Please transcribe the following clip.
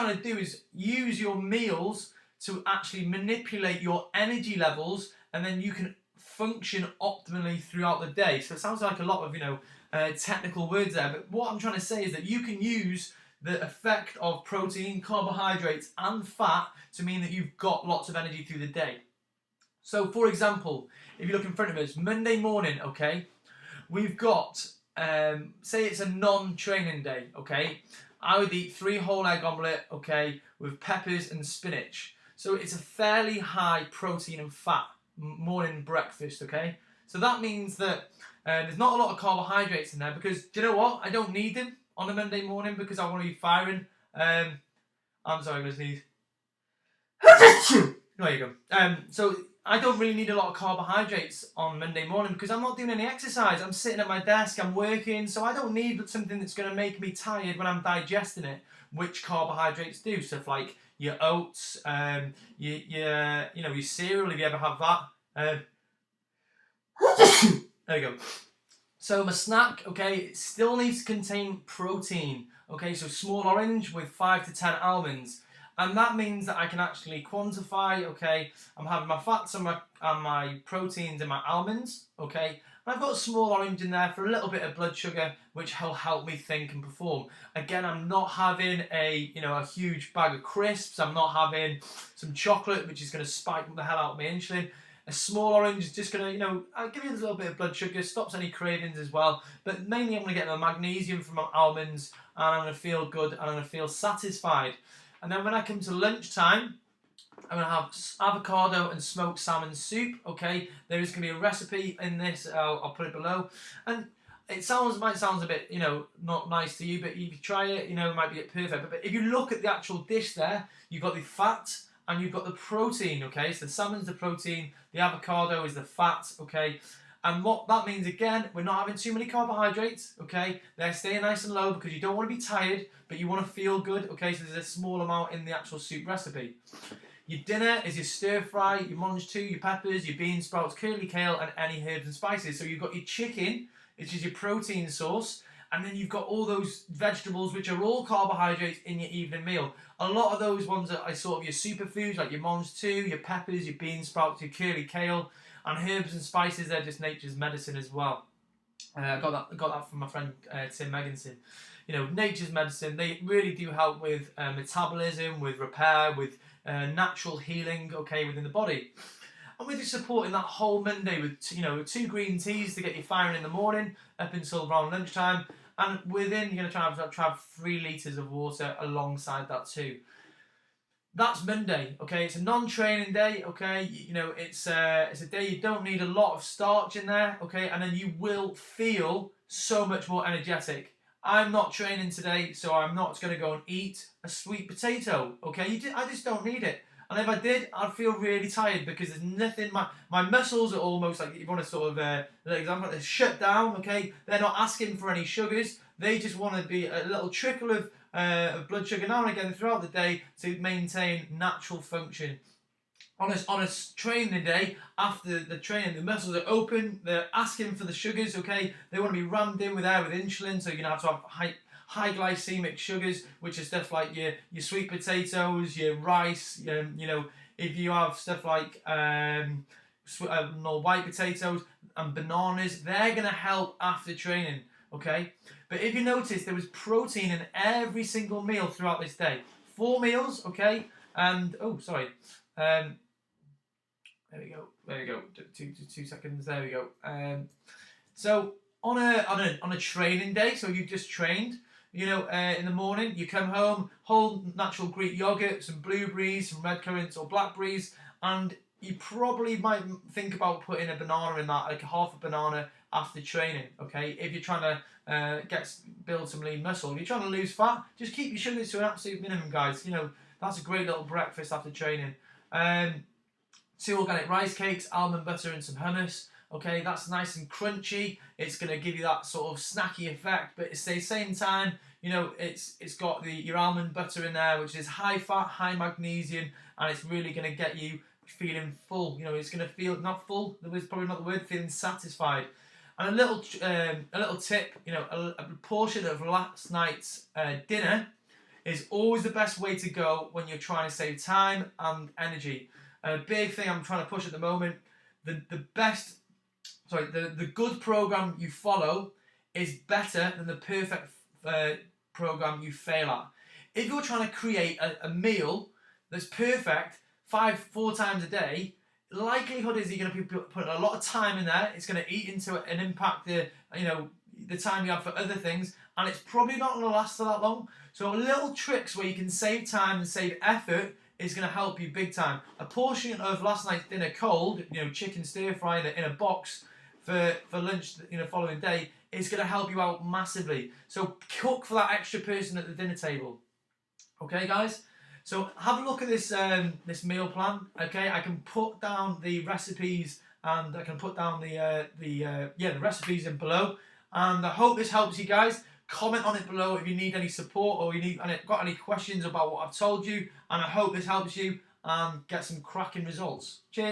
trying to do is use your meals to actually manipulate your energy levels, and then you can function optimally throughout the day. So it sounds like a lot of technical words there, but what I'm trying to say is that you can use the effect of protein, carbohydrates and fat to mean that you've got lots of energy through the day. So for example, if you look in front of us, Monday morning, okay, we've got, say it's a non-training day, okay, I would eat 3 whole egg omelette, okay, with peppers and spinach. So it's a fairly high protein and fat morning breakfast, okay? So that means that there's not a lot of carbohydrates in there because, do you know what? I don't need them on a Monday morning because I want to be firing. I'm sorry, I'm going to sneeze. There you go. So I don't really need a lot of carbohydrates on Monday morning because I'm not doing any exercise. I'm sitting at my desk, I'm working, so I don't need something that's going to make me tired when I'm digesting it, which carbohydrates do. Stuff like your oats, your cereal, if you ever have that. There you go. So my snack, okay, it still needs to contain protein. Okay, so small orange with 5 to 10 almonds. And that means that I can actually quantify, okay, I'm having my fats and my proteins in my almonds, okay. And I've got a small orange in there for a little bit of blood sugar, which will help me think and perform. Again, I'm not having a huge bag of crisps. I'm not having some chocolate, which is going to spike the hell out of my insulin. A small orange is just going to, give you a little bit of blood sugar, stops any cravings as well. But mainly I'm going to get the magnesium from my almonds, and I'm going to feel good, and I'm going to feel satisfied. And then when I come to lunchtime, I'm going to have avocado and smoked salmon soup, okay? There is going to be a recipe in this, I'll put it below. And it might sound a bit, not nice to you, but if you try it, it might be perfect. But if you look at the actual dish there, you've got the fat and you've got the protein, okay? So the salmon's the protein, the avocado is the fat, okay? And what that means, again, we're not having too many carbohydrates, okay? They're staying nice and low because you don't want to be tired, but you want to feel good, okay? So there's a small amount in the actual soup recipe. Your dinner is your stir fry, your mange tout, your peppers, your bean sprouts, curly kale, and any herbs and spices. So you've got your chicken, which is your protein source, and then you've got all those vegetables, which are all carbohydrates in your evening meal. A lot of those ones are sort of your superfoods, like your mange tout, your peppers, your bean sprouts, your curly kale, and herbs and spices. They're just nature's medicine as well. I got that from my friend Tim Megginson. Nature's medicine. They really do help with metabolism, with repair, with natural healing, okay, within the body. And we're just supporting that whole Monday with 2 green teas to get you firing in the morning up until around lunchtime. And within, you're going to try 3 litres of water alongside that too. That's Monday, okay? It's a non-training day, okay? It's a day you don't need a lot of starch in there, okay? And then you will feel so much more energetic. I'm not training today, so I'm not going to go and eat a sweet potato, okay? I just don't need it. And if I did, I'd feel really tired because there's nothing, my muscles are almost like, if you want to sort of, an example, they're shut down, okay? They're not asking for any sugars. They just want to be a little trickle of blood sugar now and again throughout the day to maintain natural function. On a training day, after the training, the muscles are open, they're asking for the sugars, okay? They want to be rammed in with air with insulin, so you're going to have high glycemic sugars, which are stuff like your sweet potatoes, your rice, if you have stuff like white potatoes and bananas, they're going to help after training, okay? But if you notice, there was protein in every single meal throughout this day. 4 meals, okay? And, there we go. 2 seconds. There we go. So on a training day, so you've just trained, in the morning, you come home, whole natural Greek yogurt, some blueberries, some red currants or blackberries, and you probably might think about putting a banana in that, like half a banana after training, okay? If you're trying to build some lean muscle, if you're trying to lose fat, just keep your sugars to an absolute minimum, guys. That's a great little breakfast after training. 2 organic rice cakes, almond butter and some hummus. Okay, that's nice and crunchy. It's going to give you that sort of snacky effect, but at the same time, it's got your almond butter in there, which is high fat, high magnesium, and it's really going to get you feeling full. It's going to feel not full. That was probably not the word. Feeling satisfied. And a little tip. A portion of last night's dinner is always the best way to go when you're trying to save time and energy. And a big thing I'm trying to push at the moment, the good program you follow is better than the perfect program you fail at. If you're trying to create a meal that's perfect four times a day, likelihood is you're going to be putting a lot of time in there. It's going to eat into it and impact the time you have for other things, and it's probably not going to last for that long. So little tricks where you can save time and save effort is going to help you big time. A portion of last night's dinner cold, chicken stir fry in a box for lunch, following day, is going to help you out massively. So cook for that extra person at the dinner table. Okay, guys. So have a look at this meal plan. Okay, I can put down the recipes and I can put down the recipes in below. And I hope this helps you guys. Comment on it below if you need any support or got any questions about what I've told you. And I hope this helps you and get some cracking results. Cheers.